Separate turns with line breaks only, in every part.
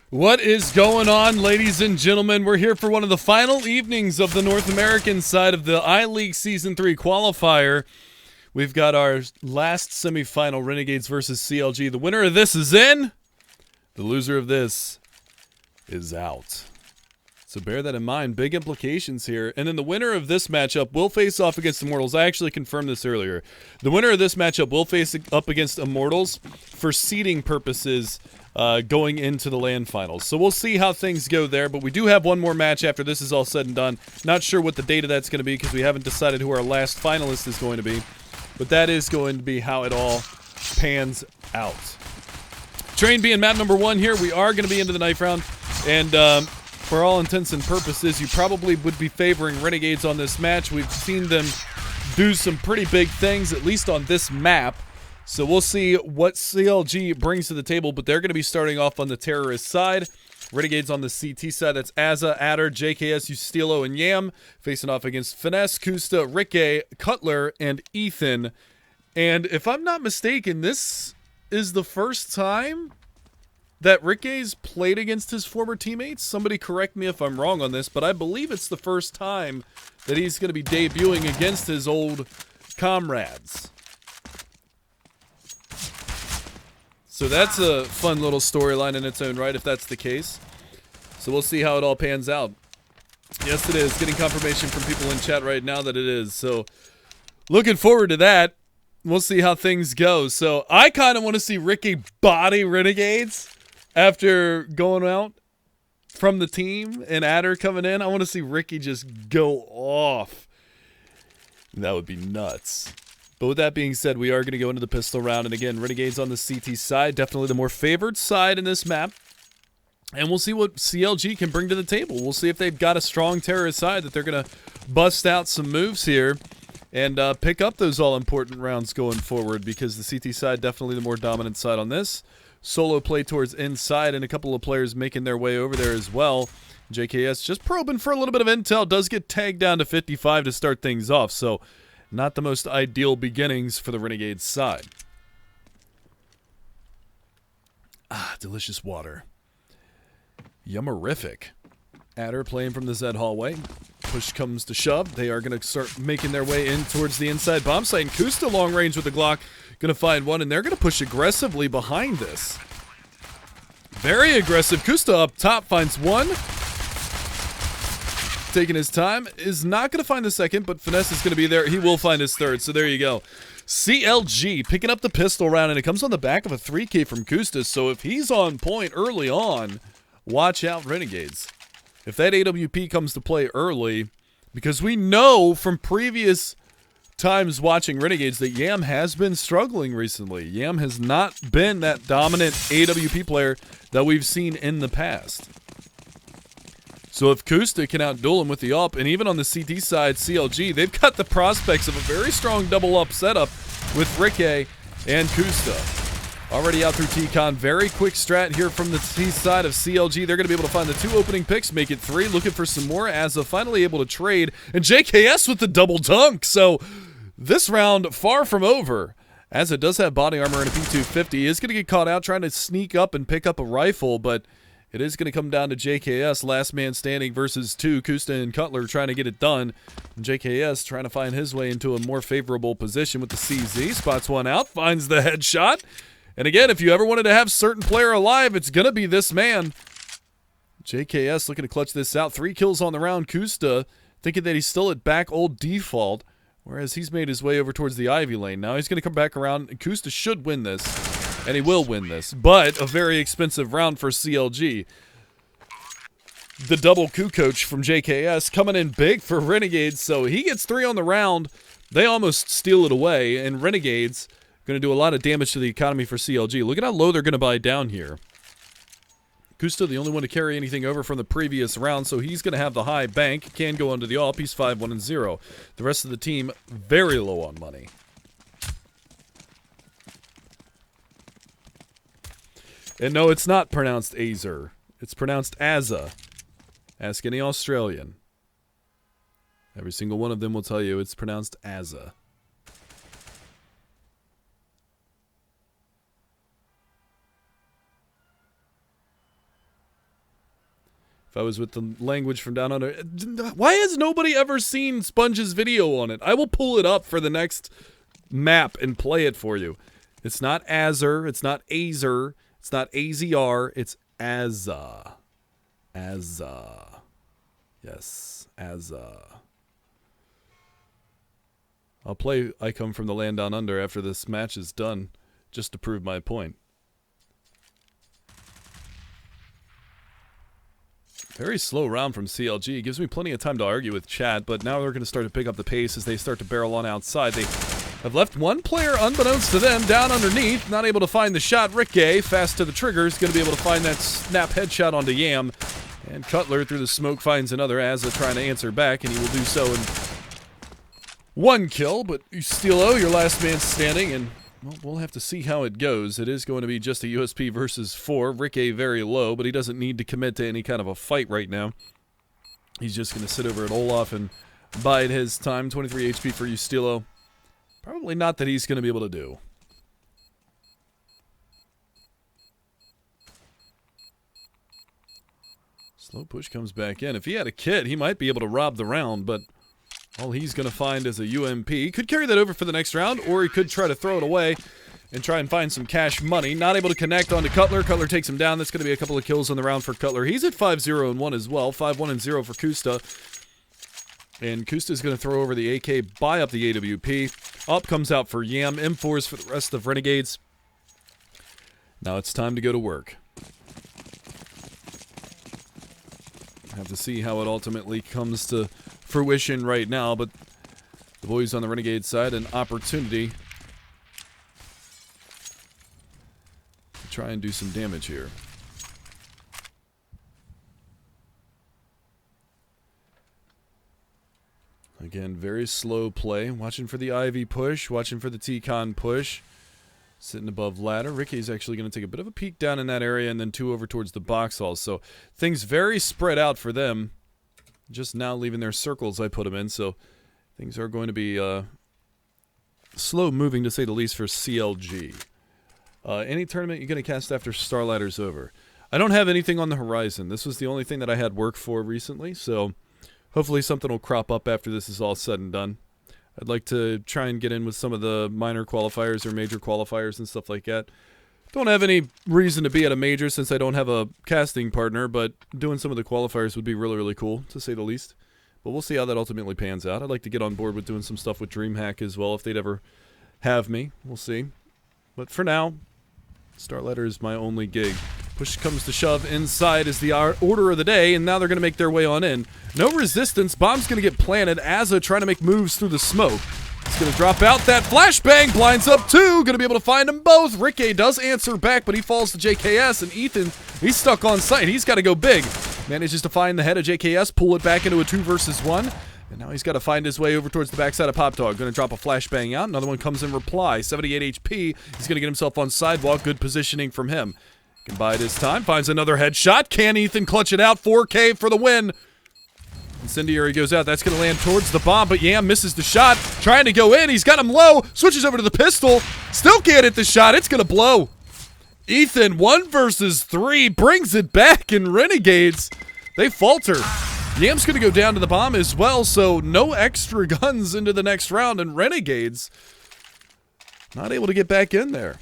What is going on, ladies and gentlemen? We're here for one of the final evenings of the North American side of the I-League Season 3 qualifier. We've got our last semifinal, Renegades versus CLG. The winner of this is in. The loser of this is out. So bear that in mind. Big implications here. And then the winner of this matchup will face off against Immortals. I actually confirmed this earlier. The winner of this matchup will face up against Immortals for seeding purposes going into the LAN finals. So we'll see how things go there. But we do have one more match after this is all said and done. Not sure what the date of that's going to be because we haven't decided who our last finalist is going to be. But that is going to be how it all pans out. Train being map number 1 here, we are going to be into the knife round. And for all intents and purposes, you probably would be favoring Renegades on this match. We've seen them do some pretty big things, at least on this map. So we'll see what CLG brings to the table, but they're going to be starting off on the terrorist side. Renegades on the CT side, that's Azza, Adder, JKS, Ustilo, and Yam, facing off against Finesse, Kusta, Rikke, Cutler, and Ethan. And if I'm not mistaken, this is the first time that Rikke's played against his former teammates. Somebody correct me if I'm wrong on this, but I believe it's the first time that he's going to be debuting against his old comrades. So that's a fun little storyline in its own right, if that's the case. So we'll see how it all pans out. Yes, it is. Getting confirmation from people in chat right now that it is. So looking forward to that. We'll see how things go. So I kind of want to see Rikke body Renegades after going out from the team and Adder coming in. I want to see Rikke just go off. That would be nuts. But with that being said, we are going to go into the pistol round. And again, Renegades on the CT side. Definitely the more favored side in this map. And we'll see what CLG can bring to the table. We'll see if they've got a strong terrorist side that they're going to bust out some moves here and pick up those all-important rounds going forward, because the CT side definitely the more dominant side on this. Solo play towards inside, and a couple of players making their way over there as well. JKS just probing for a little bit of intel, does get tagged down to 55 to start things off, so not the most ideal beginnings for the Renegades side. Ah, delicious water. Yummerific. Adder playing from the Z hallway. Push comes to shove. They are going to start making their way in towards the inside bomb site. And Kusta long range with the Glock. Going to find one, and they're going to push aggressively behind this. Very aggressive. Kusta up top finds one. Taking his time. Is not going to find the second, but Finesse is going to be there. He will find his third, so there you go. CLG picking up the pistol round, and it comes on the back of a 3K from Kusta. So if he's on point early on, watch out, Renegades. If that AWP comes to play early, because we know from previous times watching Renegades that Yam has been struggling recently. Yam has not been that dominant AWP player that we've seen in the past. So if Kusta can outduel him with the up, and even on the CT side, CLG, they've got the prospects of a very strong double-up setup with Rikke and Kusta. Already out through T-Con. Very quick strat here from the T side of CLG. They're going to be able to find the 2 opening picks, make it 3. Looking for some more. Azza finally able to trade. And JKS with the double dunk. So this round far from over. Azza does have body armor and a P250. He is going to get caught out trying to sneak up and pick up a rifle, but it is going to come down to JKS. Last man standing versus 2. Kusta and Cutler trying to get it done. And JKS trying to find his way into a more favorable position with the CZ. Spots one out. Finds the headshot. And again, if you ever wanted to have certain player alive, it's going to be this man. JKS looking to clutch this out. 3 kills on the round. Kusta thinking that he's still at back old default, whereas he's made his way over towards the Ivy lane. Now he's going to come back around, and Kusta should win this, and he will win this. But a very expensive round for CLG. The double coup coach from JKS coming in big for Renegades, so he gets 3 on the round. They almost steal it away, and Renegades going to do a lot of damage to the economy for CLG. Look at how low they're going to buy down here. Kusta, the only one to carry anything over from the previous round, so he's going to have the high bank. Can go under the AWP. He's 5-1-0. The rest of the team very low on money. And no, it's not pronounced Azer. It's pronounced Azza. Ask any Australian. Every single one of them will tell you it's pronounced Azza. If I was with the language from down under. Why has nobody ever seen Sponge's video on it? I will pull it up for the next map and play it for you. It's not Azur. It's not Azer. It's not AZR. It's Azza. Azza. Yes, Azza. I'll play I Come From the Land Down Under after this match is done, just to prove my point. Very slow round from CLG. Gives me plenty of time to argue with chat, but now they're going to start to pick up the pace as they start to barrel on outside. They have left one player, unbeknownst to them, down underneath, not able to find the shot. Ricky, fast to the trigger, is going to be able to find that snap headshot onto Yam. And Cutler, through the smoke, finds another. Azza trying to answer back, and he will do so in one kill. But Ustilo, your last man standing, and well, we'll have to see how it goes. It is going to be just a USP versus 4. Ricky very low, but he doesn't need to commit to any kind of a fight right now. He's just going to sit over at Olaf and bide his time. 23 HP for Ustilo. Probably not that he's going to be able to do. Slow push comes back in. If he had a kit, he might be able to rob the round, but all he's going to find is a UMP. He could carry that over for the next round, or he could try to throw it away and try and find some cash money. Not able to connect onto Cutler. Cutler takes him down. That's going to be a couple of kills on the round for Cutler. He's at 5-0-1 as well. 5-1-0 for Kusta. And Kusta's going to throw over the AK, buy up the AWP. Up comes out for Yam. M4s for the rest of Renegades. Now it's time to go to work. Have to see how it ultimately comes to fruition right now, but the boys on the Renegade side, an opportunity to try and do some damage here. Again, very slow play. Watching for the Ivy push, watching for the T-Con push. Sitting above ladder. Ricky's actually going to take a bit of a peek down in that area and then 2 over towards the box hall. So things very spread out for them. Just now leaving their circles I put them in. So things are going to be slow moving to say the least for CLG. Any tournament you're going to cast after Starladder's over? I don't have anything on the horizon. This was the only thing that I had work for recently. So hopefully something will crop up after this is all said and done. I'd like to try and get in with some of the minor qualifiers or major qualifiers and stuff like that. Don't have any reason to be at a major since I don't have a casting partner, but doing some of the qualifiers would be really, really cool, to say the least. But we'll see how that ultimately pans out. I'd like to get on board with doing some stuff with DreamHack as well if they'd ever have me. We'll see. But for now, Starladder is my only gig. Push comes to shove. Inside is the order of the day, and now they're going to make their way on in. No resistance. Bomb's going to get planted. Azza trying to make moves through the smoke. He's going to drop out. That flashbang blinds up 2. Going to be able to find them both. Ricky does answer back, but he falls to JKS, and Ethan, he's stuck on site. He's got to go big. Manages to find the head of JKS, pull it back into a 2 versus 1. And now he's got to find his way over towards the backside of Pop Dog. Going to drop a flashbang out. Another one comes in reply. 78 HP. He's going to get himself on sidewalk. Good positioning from him. Can bide his time. Finds another headshot. Can Ethan clutch it out? 4K for the win. Incendiary goes out. That's going to land towards the bomb, but Yam misses the shot. Trying to go in. He's got him low. Switches over to the pistol. Still can't hit the shot. It's going to blow. Ethan, 1 versus 3, brings it back, and Renegades, they falter. Yam's going to go down to the bomb as well, so no extra guns into the next round, and Renegades not able to get back in there.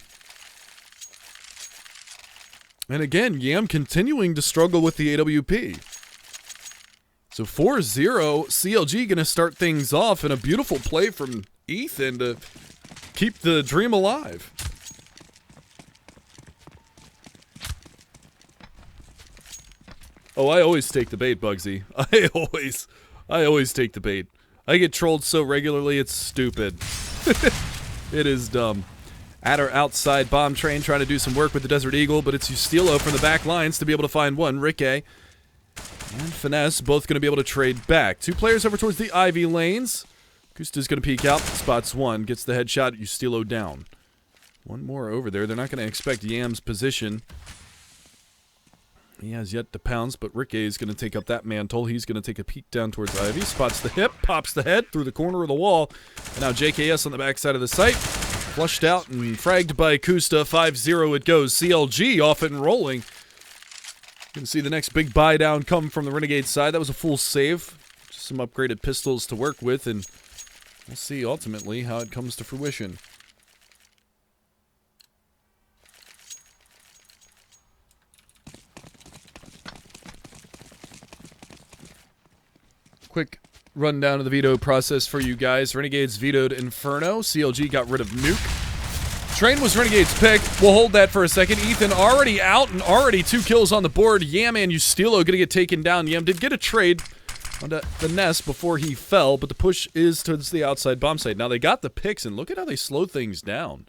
And again, Yam continuing to struggle with the AWP. So 4-0, CLG going to start things off, and a beautiful play from Ethan to keep the dream alive. Oh, I always take the bait, Bugsy. I always take the bait. I get trolled so regularly, it's stupid. It is dumb. Adder outside bomb train trying to do some work with the Desert Eagle, but it's Ustilo from the back lines to be able to find one. Ricky and Finesse both going to be able to trade back. 2 players over towards the Ivy lanes. Kusta's going to peek out. Spots 1. Gets the headshot. Ustilo down. 1 more over there. They're not going to expect Yam's position. He has yet to pounce, but Ricky is going to take up that mantle. He's going to take a peek down towards Ivy. Spots the hip. Pops the head through the corner of the wall. And now JKS on the backside of the site. Flushed out and fragged by Kusta. 5-0 it goes. CLG off and rolling. Gonna see the next big buy down come from the Renegade side. That was a full save. Just some upgraded pistols to work with, and we'll see ultimately how it comes to fruition. Quick rundown of the veto process for you guys. Renegades vetoed Inferno. CLG got rid of Nuke. Train was Renegade's pick. We'll hold that for a second. Ethan already out and already 2 kills on the board. Yam and Ustilo gonna get taken down. Yam did get a trade on the nest before he fell, but the push is towards the outside bomb site. Now they got the picks, and look at how they slow things down.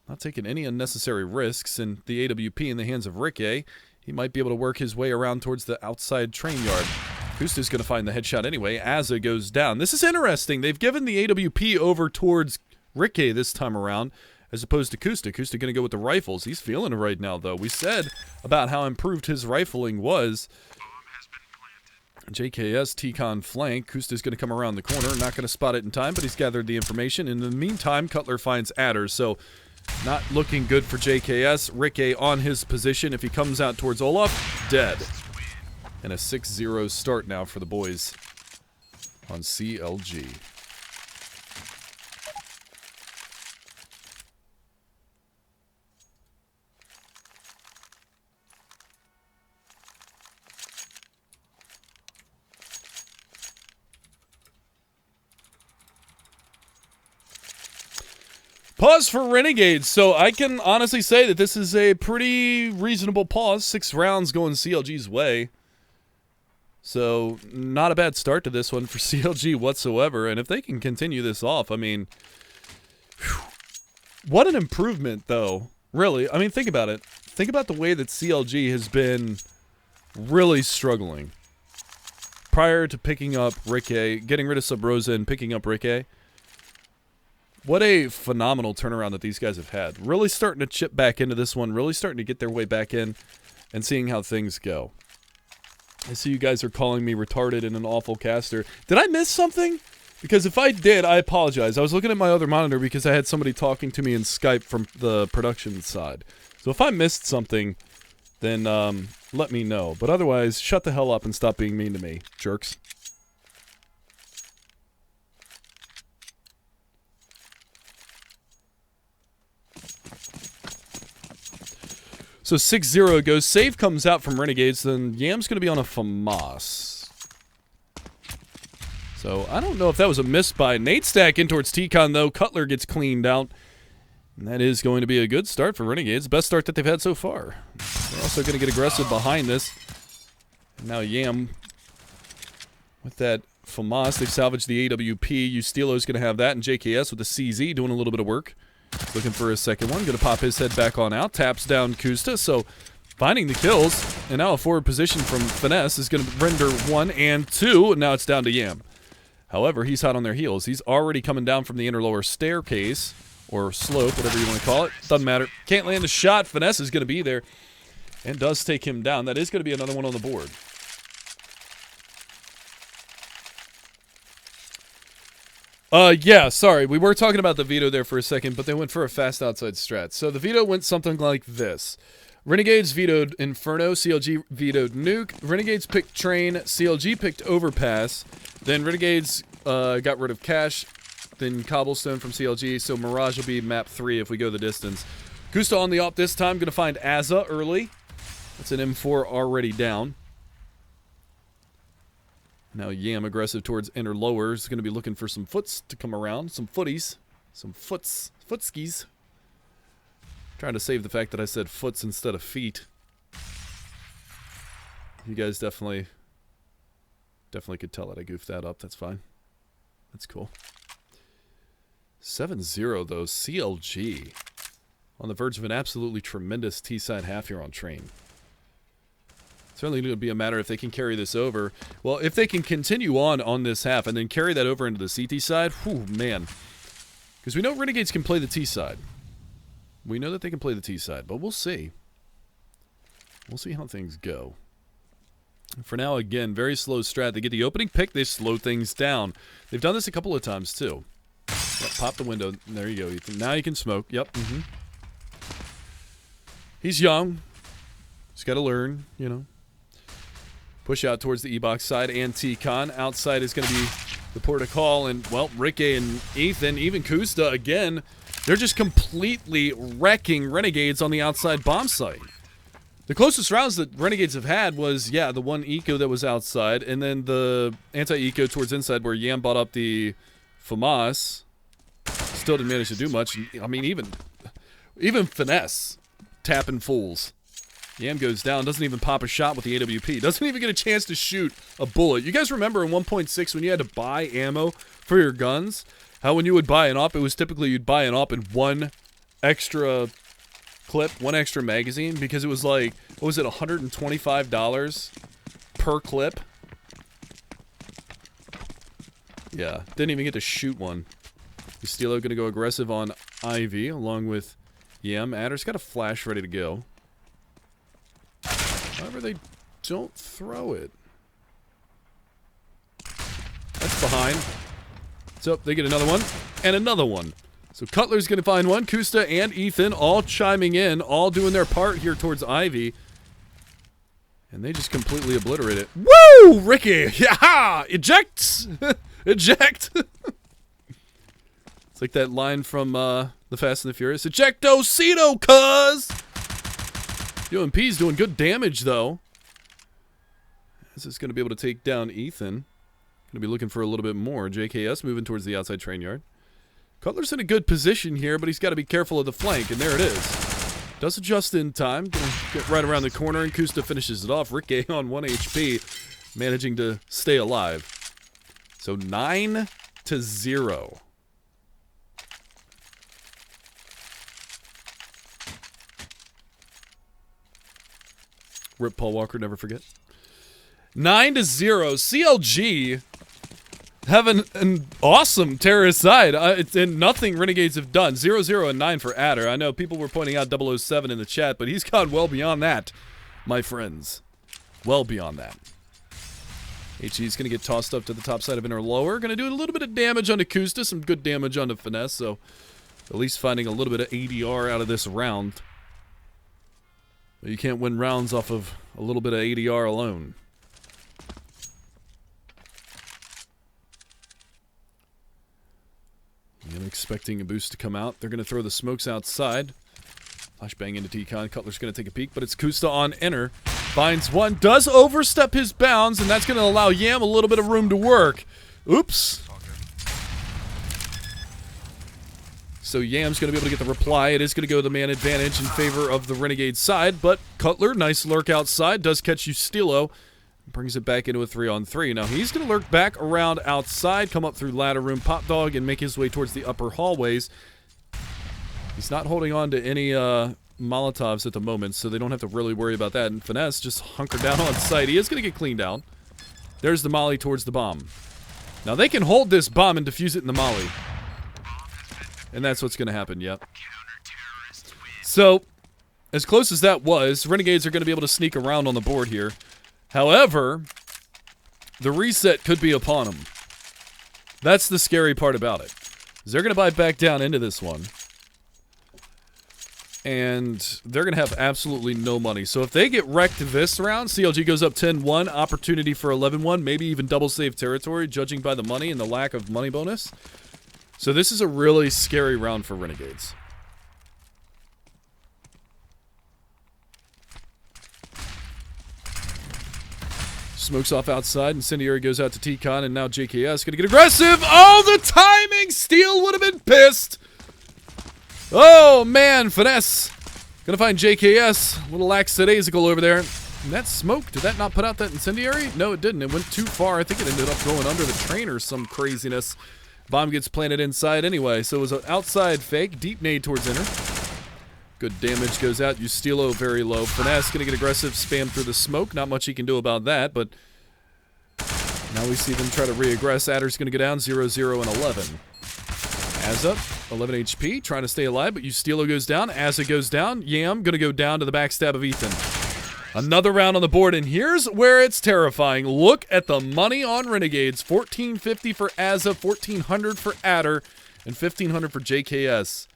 Not taking any unnecessary risks, and the AWP in the hands of Ricky. He might be able to work his way around towards the outside train yard. Kusta's going to find the headshot anyway. Azza goes down. This is interesting. They've given the AWP over towards Ricky this time around, as opposed to Kusta. Kusta going to go with the rifles. He's feeling it right now, though. We said about how improved his rifling was. JKS, T-Con flank. Kusta's going to come around the corner. Not going to spot it in time, but he's gathered the information. In the meantime, Cutler finds Adders, so not looking good for JKS. Ricky on his position. If he comes out towards Olaf, dead. And a 6-0 start now for the boys on CLG. Pause for Renegades. So I can honestly say that this is a pretty reasonable pause. 6 rounds going CLG's way. So, not a bad start to this one for CLG whatsoever. And if they can continue this off, I mean, whew, what an improvement, though. Really. I mean, think about it. Think about the way that CLG has been really struggling. Prior to picking up Ricky, getting rid of Sub Rosa and picking up Ricky. What a phenomenal turnaround that these guys have had. Really starting to chip back into this one. Really starting to get their way back in and seeing how things go. I see you guys are calling me retarded and an awful caster. Did I miss something? Because if I did, I apologize. I was looking at my other monitor because I had somebody talking to me in Skype from the production side. So if I missed something, then let me know. But otherwise, shut the hell up and stop being mean to me, jerks. So 6-0 goes. Save comes out from Renegades. Then Yam's going to be on a FAMAS. So I don't know if that was a miss by Nate Stack in towards T-Con, though. Cutler gets cleaned out. And that is going to be a good start for Renegades. Best start that they've had so far. They're also going to get aggressive behind this. And now Yam with that FAMAS. They've salvaged the AWP. Ustilo's going to have that. And JKS with the CZ doing a little bit of work. Looking for his second one. Going to pop his head back on out. Taps down Kusta. So finding the kills. And now a forward position from Finesse is going to render 1 and 2. And now it's down to Yam. However, he's hot on their heels. He's already coming down from the inner lower staircase. Or slope, whatever you want to call it. Doesn't matter. Can't land the shot. Finesse is going to be there. And does take him down. That is going to be another one on the board. Yeah, sorry. We were talking about the veto there for a second, but they went for a fast outside strat. So the veto went something like this. Renegades vetoed Inferno. CLG vetoed Nuke. Renegades picked Train. CLG picked Overpass. Then Renegades got rid of Cash. Then Cobblestone from CLG. So Mirage will be map 3 if we go the distance. Gusta on the op this time. Going to find Azza early. That's an M4 already down. Now Yam aggressive towards inner lower. Is going to be looking for some foots to come around. Some footies. Some footskis. Trying to save the fact that I said foots instead of feet. You guys definitely could tell that I goofed that up. That's fine. That's cool. 7-0 though. CLG. On the verge of an absolutely tremendous T-side half here on Train. Certainly going to be a matter if they can carry this over. Well, if they can continue on this half and then carry that over into the CT side, whew, man. Because we know Renegades can play the T side. We know that they can play the T side, but we'll see. We'll see how things go. For now, again, very slow strat. They get the opening pick, they slow things down. They've done this a couple of times, too. Yep, pop the window. There you go, Ethan. Now you can smoke. Yep. He's young. Just got to learn, you know. Push out towards the E-Box side and T-Con. Outside is going to be the port of call. And, well, Ricky and Ethan, even Kusta, again, they're just completely wrecking Renegades on the outside bomb site. The closest rounds that Renegades have had was, yeah, the one eco that was outside, and then the anti-eco towards inside where Yam bought up the FAMAS. Still didn't manage to do much. I mean, even Finesse tapping fools. Yam goes down, doesn't even pop a shot with the AWP. Doesn't even get a chance to shoot a bullet. You guys remember in 1.6 when you had to buy ammo for your guns? How when you would buy an op, it was typically you'd buy an op in one extra clip, one extra magazine, because it was like, what was it, $125 per clip? Yeah, didn't even get to shoot one. Stilo going to go aggressive on Ivy, along with Yam. Adder's got a flash ready to go. However, they don't throw it. That's behind. So, they get another one, and another one. So, Cutler's going to find one. Kusta and Ethan all chiming in, all doing their part here towards Ivy. And they just completely obliterate it. Woo! Ricky! Yeah! Eject! Eject! It's like that line from The Fast and the Furious. Ejectocito, cuz! UMP's doing good damage, though. This is going to be able to take down Ethan. Going to be looking for a little bit more. JKS moving towards the outside train yard. Cutler's in a good position here, but he's got to be careful of the flank, and there it is. Does adjust in time. Going to get right around the corner, and Kusta finishes it off. Ricky on 1 HP, managing to stay alive. So 9-0. Rip Paul Walker, never forget. 9-0. CLG having an awesome terrorist side. And nothing Renegades have done. 0-0 and 9 for Adder. I know people were pointing out 007 in the chat, but he's gone well beyond that, my friends. Well beyond that. HE's going to get tossed up to the top side of inner lower. Going to do a little bit of damage onto Kusta. Some good damage onto Finesse. So at least finding a little bit of ADR out of this round. You can't win rounds off of a little bit of ADR alone. I'm expecting a boost to come out. They're going to throw the smokes outside. Flashbang into T-Con. Cutler's going to take a peek, but it's Kusta on enter. Finds one. Does overstep his bounds, and that's going to allow Yam a little bit of room to work. Oops. So Yam's going to be able to get the reply. It is going to go the man advantage in favor of the Renegade side, but Cutler, nice lurk outside, does catch Ustilo, brings it back into a 3-on-3. Now he's going to lurk back around outside, come up through ladder room, pop dog, and make his way towards the upper hallways. He's not holding on to any Molotovs at the moment, so they don't have to really worry about that. And Finesse just hunkered down on site. He is going to get cleaned out. There's the molly towards the bomb. Now they can hold this bomb and defuse it in the molly. And that's what's going to happen, yep. So, as close as that was, Renegades are going to be able to sneak around on the board here. However, the reset could be upon them. That's the scary part about it. They're going to bite back down into this one. And they're going to have absolutely no money. So if they get wrecked this round, CLG goes up 10-1, opportunity for 11-1, maybe even double save territory, judging by the money and the lack of money bonus. So this is a really scary round for Renegades. Smokes off outside, Incendiary goes out to T-Con, and now JKS gonna get aggressive! Oh, the timing! Steel would have been pissed! Oh, man, Finesse gonna find JKS, a little lackadaisical over there. And that smoke, did that not put out that Incendiary? No, it didn't. It went too far. I think it ended up going under the train or some craziness. Bomb gets planted inside anyway, so it was an outside fake. Deep nade towards inner. Good damage goes out. Ustilo very low. Finesse gonna get aggressive, spam through the smoke. Not much he can do about that, but now we see them try to re-aggress. Adder's gonna go down 0-0 and 11. Az up, 11 HP, trying to stay alive, but Ustilo goes down. Asa goes down. Yam gonna go down to the backstab of Ethan. Another round on the board, and here's where it's terrifying. Look at the money on Renegades. 1450 for Asa, 1400 for Adder, and 1500 for JKS.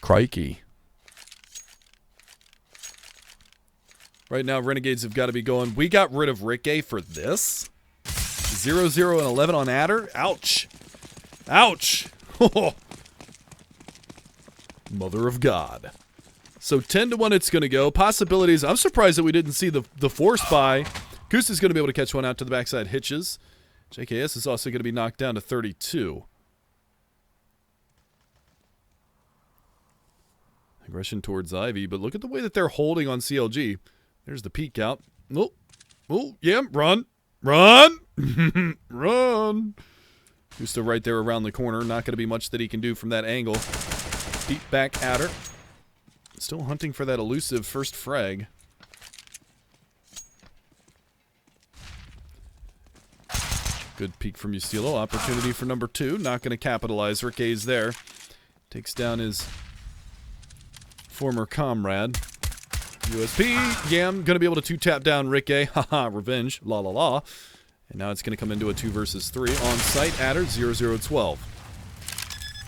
Crikey. Right now, Renegades have got to be going. We got rid of Ricky for this. 0-0 and 11 on Adder. Ouch. Ouch. Mother of God. So 10-1 it's going to go. Possibilities. I'm surprised that we didn't see the force buy. Goose is going to be able to catch one out to the backside hitches. JKS is also going to be knocked down to 32. Aggression towards Ivy, but look at the way that they're holding on CLG. There's the peek out. Oh, oh, yeah, run. Run. Run. Gusto right there around the corner. Not going to be much that he can do from that angle. Beat back at her. Still hunting for that elusive first frag. Good peek from Ustilo. Opportunity for number 2. Not going to capitalize. Rique's there. Takes down his former comrade. USP. Yam going to be able to 2-tap down Rique. Haha, revenge. La la la. And now it's going to come into a 2 versus 3. On site, Adder, 0-0-12.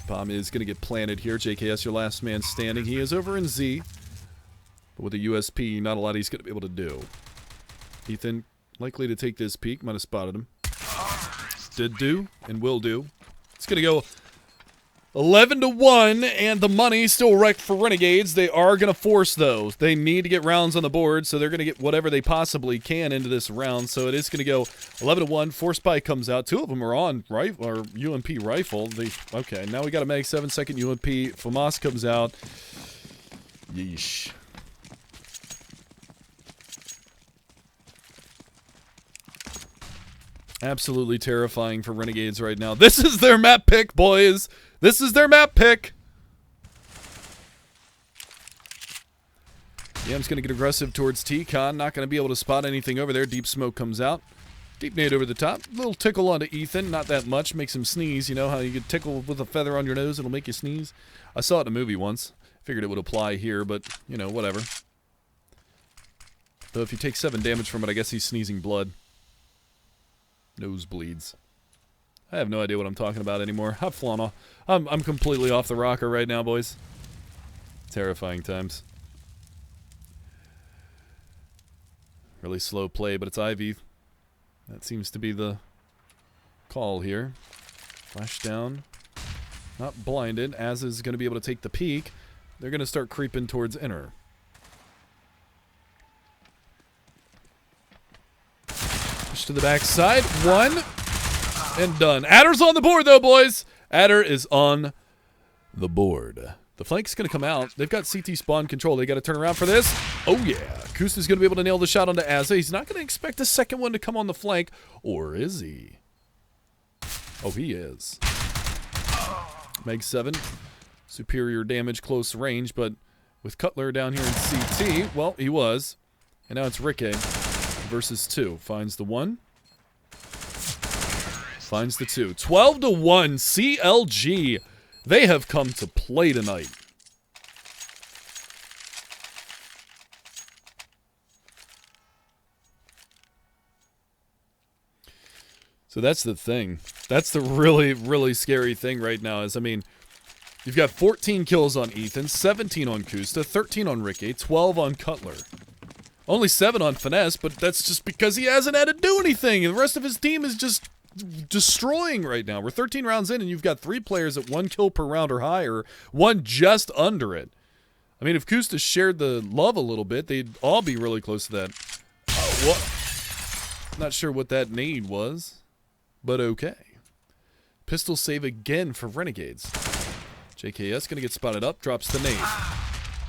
Bomb is going to get planted here. JKS, your last man standing. He is over in Z. But with a USP, not a lot he's going to be able to do. Ethan, likely to take this peek. Might have spotted him. Did do, and will do. It's going to go 11-1, and the money still wrecked for Renegades. They are going to force those. They need to get rounds on the board, so they're going to get whatever they possibly can into this round. So it is going to go 11-1. Force buy comes out. 2 of them are on rifle or UMP rifle. Okay, now we got a Mag 7-second UMP. FAMAS comes out. Yeesh. Absolutely terrifying for Renegades right now. This is their map pick, boys. This is their map pick. Yam's going to get aggressive towards T-Con. Not going to be able to spot anything over there. Deep smoke comes out. Deep nade over the top. Little tickle onto Ethan. Not that much. Makes him sneeze. You know how you get tickled with a feather on your nose? It'll make you sneeze. I saw it in a movie once. Figured it would apply here, but, you know, whatever. Though if you take 7 damage from it, I guess he's sneezing blood. Nosebleeds. I have no idea what I'm talking about anymore. I'm completely off the rocker right now, boys. Terrifying times. Really slow play, but it's Ivy. That seems to be the call here. Flash down. Not blinded. Az is going to be able to take the peek. They're going to start creeping towards inner. To the backside. 1 and done. Adder's on the board though, boys. Adder is on the board. The flank's going to come out. They've got CT spawn control. They got to turn around for this. Oh yeah. Kusta's going to be able to nail the shot onto Azza. He's not going to expect a second one to come on the flank. Or is he? Oh, he is. Meg 7. Superior damage, close range, but with Cutler down here in CT, well, he was. And now it's Ricky. Versus 2. Finds the 1. Finds the 2. 12-1. CLG. They have come to play tonight. So that's the thing. That's the really, really scary thing right now is, I mean, you've got 14 kills on Ethan, 17 on Kusta, 13 on Ricky, 12 on Cutler. Only 7 on Finesse, but that's just because he hasn't had to do anything. And the rest of his team is just destroying right now. We're 13 rounds in, and you've got 3 players at 1 kill per round or higher, 1 just under it. I mean, if Kusta shared the love a little bit, they'd all be really close to that. What? Not sure what that nade was, but okay. Pistol save again for Renegades. JKS going to get spotted up, drops the nade.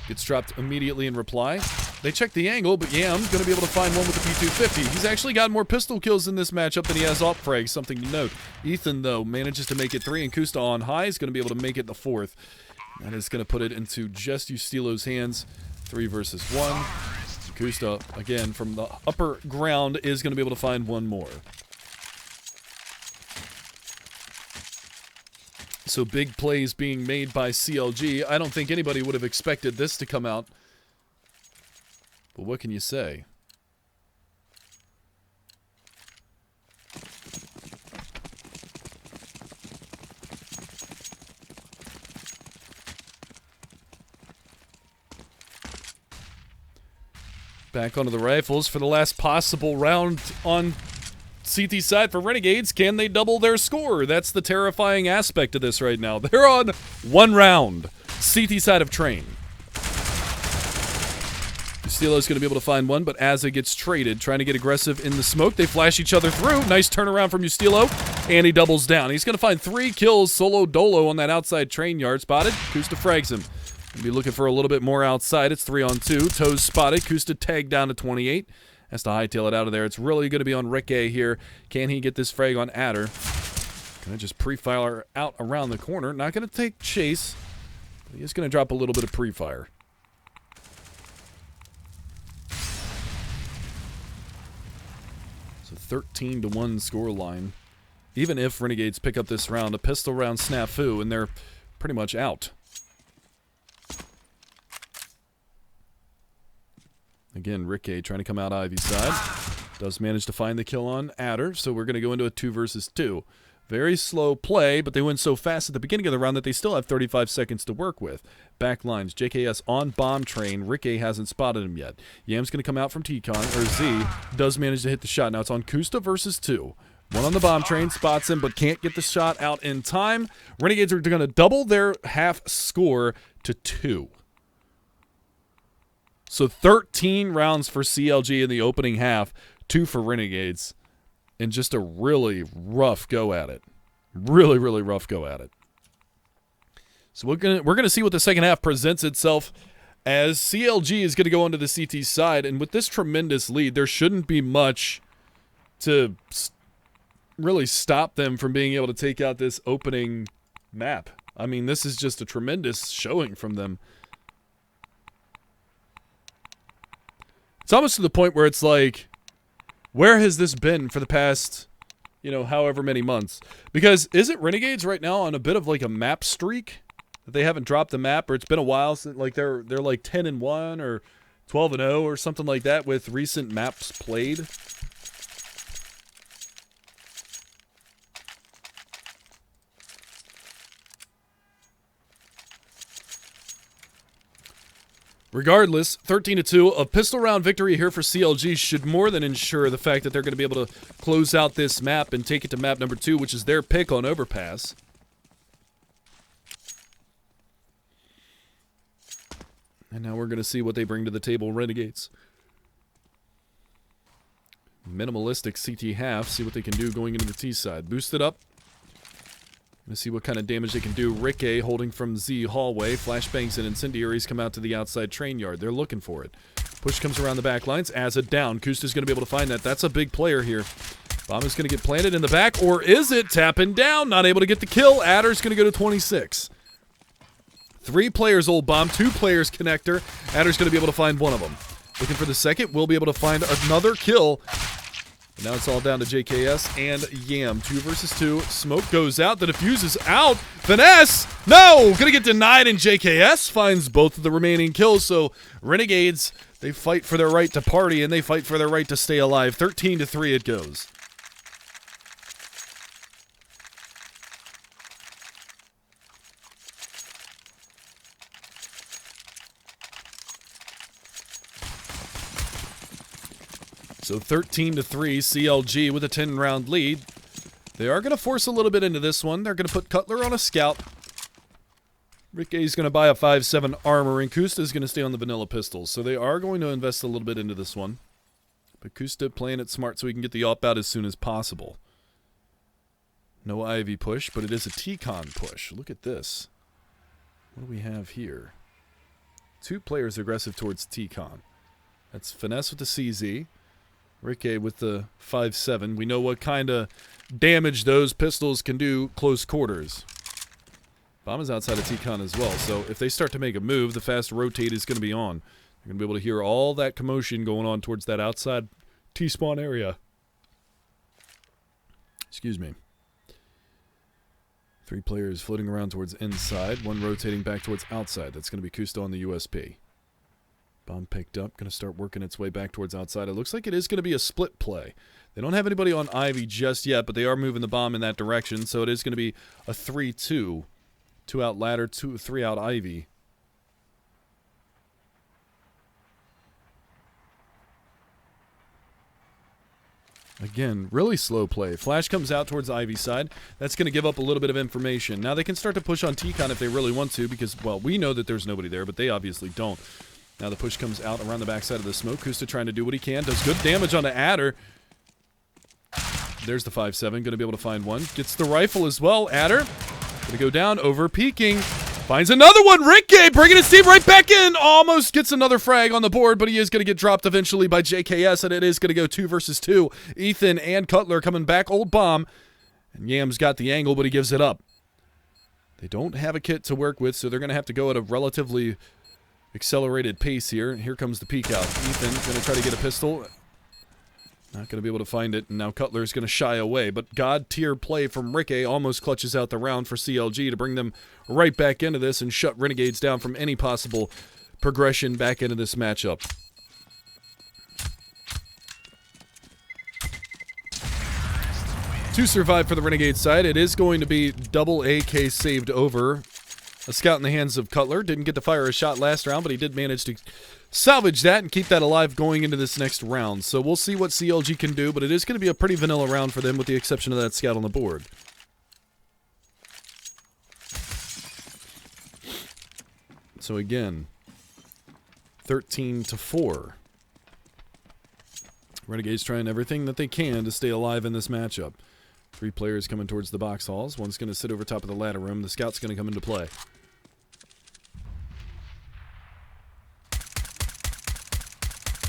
Gets dropped immediately in reply. They check the angle, but Yam's going to be able to find one with the P250. He's actually got more pistol kills in this matchup than he has op frags, something to note. Ethan, though, manages to make it 3, and Kusta on high is going to be able to make it the 4th. That is going to put it into just Ustilo's hands. 3 versus 1. Kusta, again, from the upper ground, is going to be able to find one more. So big plays being made by CLG. I don't think anybody would have expected this to come out. But what can you say? Back onto the rifles for the last possible round on CT side for Renegades. Can they double their score? That's the terrifying aspect of this right now. They're on 1 round. CT side of train. Steelo's going to be able to find one, but as it gets traded, trying to get aggressive in the smoke, they flash each other through. Nice turnaround from Ustilo, and he doubles down. He's going to find 3 kills solo dolo on that outside train yard. Spotted. Kusta frags him. Gonna be looking for a little bit more outside. It's 3 on 2. Toes spotted. Kusta tagged down to 28. Has to hightail it out of there. It's really going to be on Rick A here. Can he get this frag on Adder? Gonna just pre-fire out around the corner. Not going to take chase. But he is going to drop a little bit of pre-fire. So 13-1 score line. Even if Renegades pick up this round, a pistol round snafu, and they're pretty much out. Again, Rick A trying to come out Ivy's side. Does manage to find the kill on Adder, so we're going to go into a 2 versus 2. Very slow play, but they went so fast at the beginning of the round that they still have 35 seconds to work with. Back lines, JKS on bomb train. Rick A hasn't spotted him yet. Yam's going to come out from T-Con, or Z. Does manage to hit the shot. Now it's on Kusta versus 2. One on the bomb train, spots him, but can't get the shot out in time. Renegades are going to double their half score to 2. So 13 rounds for CLG in the opening half, 2 for Renegades, and just a really rough go at it. Really, really rough go at it. So we're gonna see what the second half presents itself as. CLG is gonna go onto the CT side, and with this tremendous lead, there shouldn't be much to really stop them from being able to take out this opening map. I mean, this is just a tremendous showing from them. It's almost to the point where it's like, where has this been for the past, you know, however many months? Because isn't Renegades right now on a bit of like a map streak? That they haven't dropped the map, or it's been a while since, like they're like 10-1 or 12-0 or something like that with recent maps played. Regardless, 13-2, a pistol round victory here for CLG should more than ensure the fact that they're going to be able to close out this map and take it to map number 2, which is their pick on Overpass. And now we're going to see what they bring to the table, Renegades. Minimalistic CT half, see what they can do going into the T side. Boost it up. Let's see what kind of damage they can do. Rick A holding from Z hallway. Flashbangs and incendiaries come out to the outside train yard. They're looking for it. Push comes around the back lines. As a down. Kusta's going to be able to find that. That's a big player here. Bomb is going to get planted in the back. Or is it? Tapping down. Not able to get the kill. Adder's going to go to 26. 3 players old bomb. 2 players connector. Adder's going to be able to find one of them. Looking for the second. We'll be able to find another kill. And now it's all down to JKS and Yam. 2 versus 2. Smoke goes out. The defuse is out. Finesse! No! Gonna get denied, and JKS finds both of the remaining kills. So Renegades, they fight for their right to party, and they fight for their right to stay alive. 13-3 it goes. So 13-3, CLG with a 10-round lead. They are going to force a little bit into this one. They're going to put Cutler on a scout. Rick A's going to buy a 5.7 armor, and Kusta is going to stay on the vanilla pistols. So they are going to invest a little bit into this one. But Kusta playing it smart so he can get the op out as soon as possible. No Ivy push, but it is a T-Con push. Look at this. What do we have here? 2 players aggressive towards T-Con. That's Finesse with the CZ. Rick A with the 5.7. We know what kind of damage those pistols can do close quarters. Bomb is outside of T-Con as well, so if they start to make a move, the fast rotate is going to be on. You're going to be able to hear all that commotion going on towards that outside T-spawn area. Excuse me. 3 players floating around towards inside, 1 rotating back towards outside. That's going to be Kusta on the USP. Bomb picked up, going to start working its way back towards outside. It looks like it is going to be a split play. They don't have anybody on Ivy just yet, but they are moving the bomb in that direction, so it is going to be a 3-2. 2 out ladder, 2, 3 out Ivy. Again, really slow play. Flash comes out towards the Ivy side. That's going to give up a little bit of information. Now they can start to push on T-Con if they really want to because, well, we know that there's nobody there, but they obviously don't. Now the push comes out around the backside of the smoke. Kusta trying to do what he can. Does good damage on the Adder. There's the 5-7. Going to be able to find one. Gets the rifle as well. Adder. Going to go down. Over peeking. Finds another one. Ricky bringing his team right back in. Almost gets another frag on the board, but he is going to get dropped eventually by JKS, and it is going to go 2 versus 2. Ethan and Cutler coming back. Old bomb. And Yam's got the angle, but he gives it up. They don't have a kit to work with, so they're going to have to go at a relatively accelerated pace here. Here comes the peek out. Ethan going to try to get a pistol. Not going to be able to find it, and now Cutler's going to shy away. But God-tier play from Ricky almost clutches out the round for CLG to bring them right back into this and shut Renegades down from any possible progression back into this matchup. To survive for the Renegade side, it is going to be double AK saved over. A scout in the hands of Cutler. Didn't get to fire a shot last round, but he did manage to salvage that and keep that alive going into this next round. So we'll see what CLG can do, but it is going to be a pretty vanilla round for them with the exception of that scout on the board. So again, 13-4. Renegades trying everything that they can to stay alive in this matchup. 3 players coming towards the box halls. One's going to sit over top of the ladder room. The scout's going to come into play.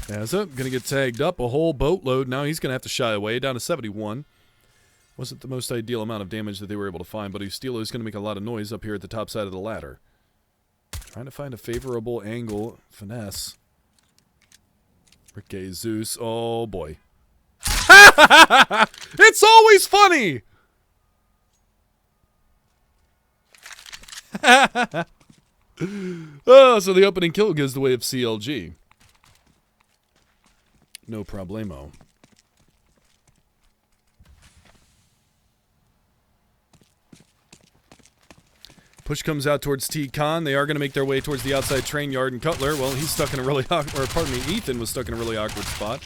Azza going to get tagged up a whole boatload. Now he's going to have to shy away down to 71. Wasn't the most ideal amount of damage that they were able to find, but Ustilo is going to make a lot of noise up here at the top side of the ladder. Trying to find a favorable angle. Finesse. Ricky Zeus. Oh boy. It's always funny! Oh, so the opening kill goes the way of CLG. No problemo. Push comes out towards T-Con. They are going to make their way towards the outside train yard, and Cutler, well, he's stuck in a really awkward, or pardon me, Ethan was stuck in a really awkward spot.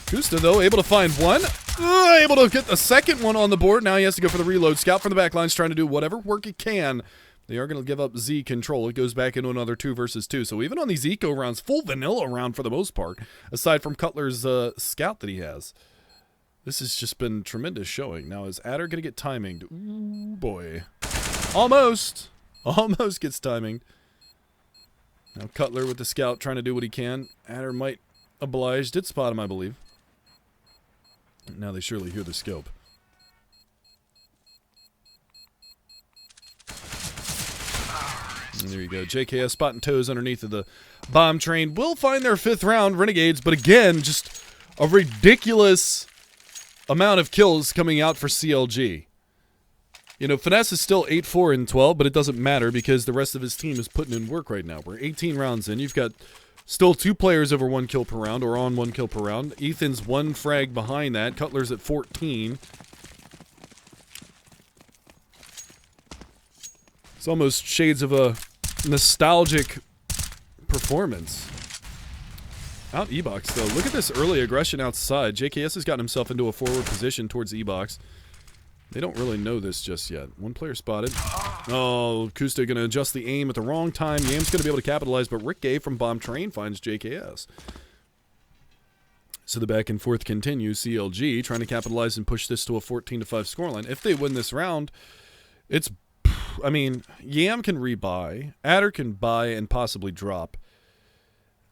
Kusta, though, able to find one. Able to get the second one on the board. Now he has to go for the reload. Scout from the back line's trying to do whatever work he can. They are going to give up Z control. It goes back into another 2 versus 2. So even on these eco rounds, full vanilla round for the most part, aside from Cutler's scout that he has. This has just been tremendous showing. Now is Adder going to get timinged? Ooh, boy. Almost. Almost gets timinged. Now Cutler with the scout trying to do what he can. Adder might oblige. Did spot him, I believe. Now they surely hear the scope. And there you go. JKS spotting toes underneath of the bomb train. Will find their 5th round, Renegades, but again, just a ridiculous amount of kills coming out for CLG. You know, Finesse is still 8-4-12, but it doesn't matter because the rest of his team is putting in work right now. We're 18 rounds in. You've got still 2 players over 1 kill per round, or on 1 kill per round. Ethan's 1 frag behind that. Cutler's at 14. It's almost shades of a nostalgic performance. Out E-Box, though. Look at this early aggression outside. JKS has gotten himself into a forward position towards E-Box. They don't really know this just yet. 1 player spotted. Oh, Kusta going to adjust the aim at the wrong time. Yam's going to be able to capitalize, but Rick Gay from Bomb Train finds JKS. So the back and forth continues. CLG trying to capitalize and push this to a 14-5 scoreline. If they win this round, it's... I mean, Yam can rebuy. Adder can buy and possibly drop.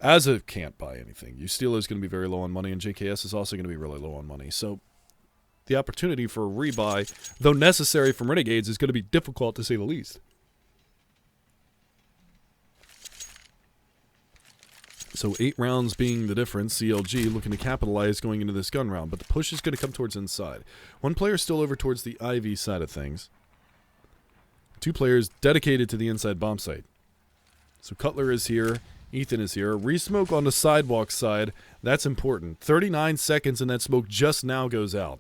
Azza can't buy anything. Ustilo is going to be very low on money, and JKS is also going to be really low on money. So the opportunity for a rebuy, though necessary from Renegades, is going to be difficult to say the least. So 8 rounds being the difference. CLG looking to capitalize going into this gun round, but the push is going to come towards inside. 1 player still over towards the IV side of things. 2 players dedicated to the inside bomb site. So Cutler is here. Ethan is here. Resmoke on the sidewalk side. That's important. 39 seconds and that smoke just now goes out.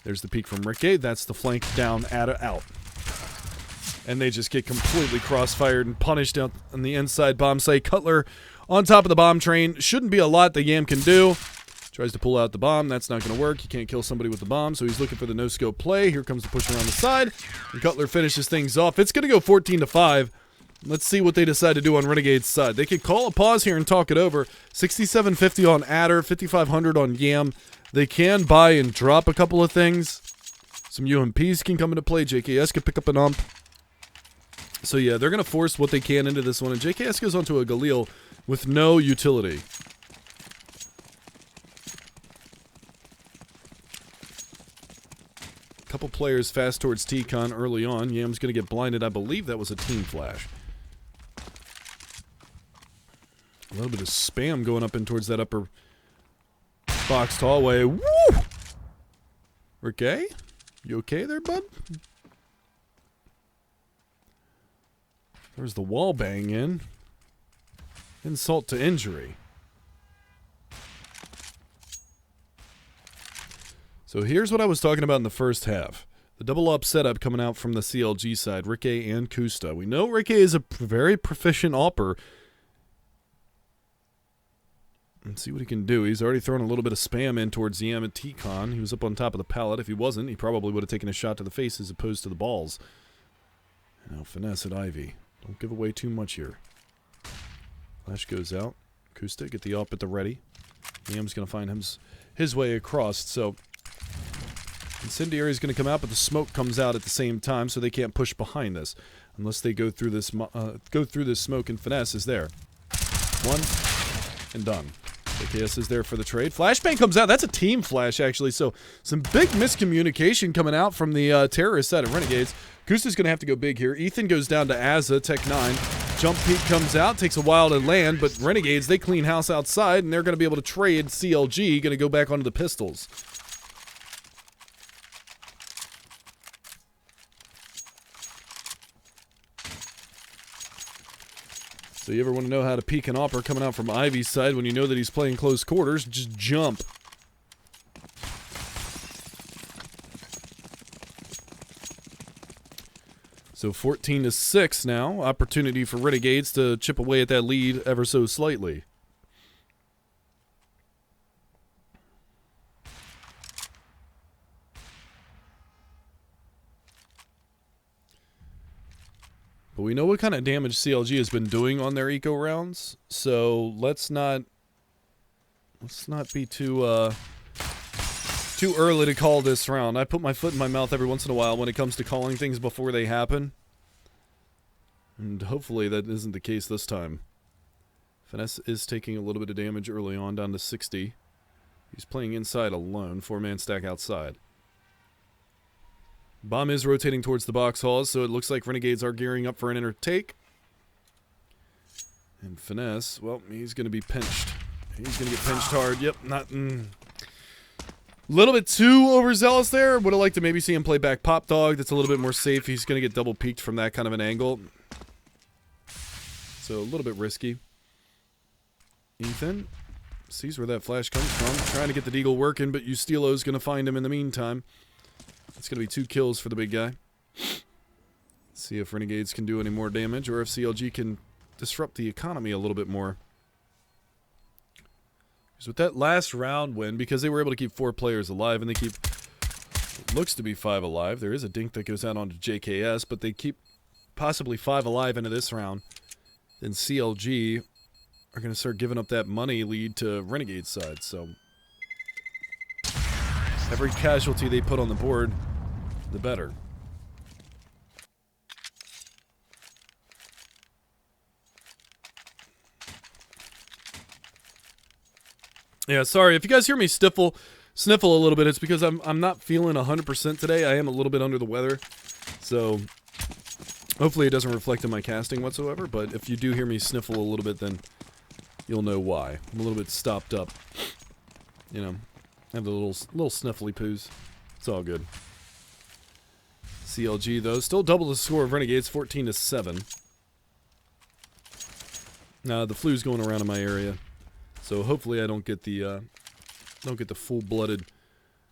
There's the peek from Ricky. That's the flank down, out. And they just get completely crossfired and punished out on the inside bomb site. Cutler on top of the bomb train. Shouldn't be a lot that Yam can do. Tries to pull out the bomb. That's not going to work. You can't kill somebody with the bomb, so he's looking for the no-scope play. Here comes the push around the side. And Cutler finishes things off. It's going to go 14-5. Let's see what they decide to do on Renegade's side. They could call a pause here and talk it over. 6750 on Adder, 5500 on Yam. They can buy and drop a couple of things. Some UMPs can come into play. JKS could pick up an ump. So yeah, they're going to force what they can into this one. And JKS goes onto a Galil with no utility. Couple players fast towards T-Con early on. Yam's going to get blinded. I believe that was a team flash. A little bit of spam going up in towards that upper boxed hallway. Woo! Ricky? You okay there, bud? There's the wall bang in. Insult to injury. So here's what I was talking about in the first half. The double up setup coming out from the CLG side, Ricky and Kusta. We know Ricky is a very proficient AWPer. Let's see what he can do. He's already thrown a little bit of spam in towards Yam and T-Con. He was up on top of the pallet. If he wasn't, he probably would have taken a shot to the face as opposed to the balls. Now finesse at Ivy. Don't give away too much here. Flash goes out. Kusta, get the AWP at the ready. Yam's going to find his way across, so Incendiary is going to come out, but the smoke comes out at the same time, so they can't push behind this unless they go through this smoke. And finesse is there. One and done. AKS is there for the trade. Flashbang comes out. That's a team flash, actually. So some big miscommunication coming out from the terrorist side of Renegades. Kusta's going to have to go big here. Ethan goes down to Azza, Tech 9. Jump peek comes out. Takes a while to land, but Renegades, they clean house outside, and they're going to be able to trade. CLG going to go back onto the pistols. So you ever want to know how to peek an AWPer coming out from Ivy's side when you know that he's playing close quarters? Just jump. So 14-6 now. Opportunity for Renegades to chip away at that lead ever so slightly. But we know what kind of damage CLG has been doing on their eco rounds, so let's not be too early to call this round. I put my foot in my mouth every once in a while when it comes to calling things before they happen, and hopefully that isn't the case this time. Finesse is taking a little bit of damage early on, down to 60. He's playing inside alone, 4-man stack outside. Bomb is rotating towards the box halls, so it looks like Renegades are gearing up for an inner take. And Finesse, well, he's going to be pinched. He's going to get pinched hard. Yep, not... A little bit too overzealous there. Would have liked to maybe see him play back Pop Dog. That's a little bit more safe. He's going to get double peeked from that kind of an angle. So a little bit risky. Ethan sees where that flash comes from. Trying to get the deagle working, but Ustilo's going to find him in the meantime. It's going to be 2 kills for the big guy. See if Renegades can do any more damage, or if CLG can disrupt the economy a little bit more. Because with that last round win, because they were able to keep 4 players alive, and they keep, it looks to be 5 alive. There is a dink that goes out onto JKS, but they keep possibly 5 alive into this round. Then CLG are going to start giving up that money lead to Renegade's side, so... Every casualty they put on the board, the better. Yeah, sorry. If you guys hear me sniffle a little bit, it's because I'm not feeling 100% today. I am a little bit under the weather. So, hopefully it doesn't reflect on my casting whatsoever. But if you do hear me sniffle a little bit, then you'll know why. I'm a little bit stopped up. You know. Have the little sniffly poos. It's all good. CLG though still double the score of Renegades, 14-7. The flu's going around in my area, so hopefully I don't get the full-blooded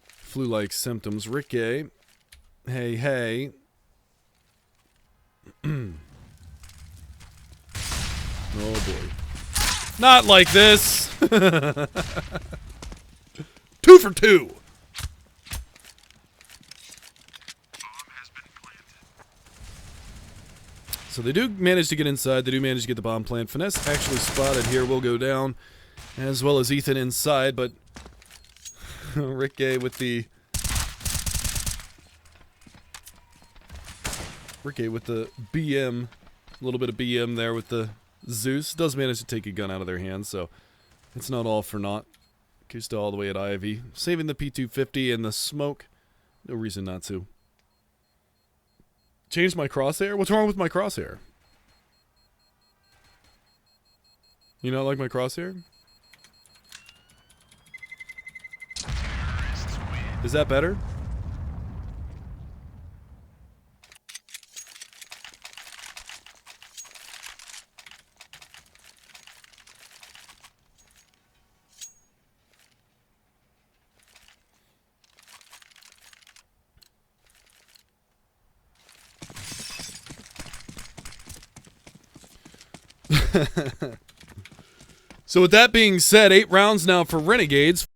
flu-like symptoms. Ricky, hey. Oh boy, not like this. 2 for 2. So they do manage to get inside. They do manage to get the bomb plant. Finesse actually spotted here. Will go down, as well as Ethan inside. But Rick Gay with the BM, a little bit of BM there with the Zeus. Does manage to take a gun out of their hands, so it's not all for naught. Kusta all the way at Ivy, saving the P250 and the smoke. No reason not to. Changed my crosshair? What's wrong with my crosshair? You not like my crosshair? Is that better? So with that being said, 8 rounds now for Renegades.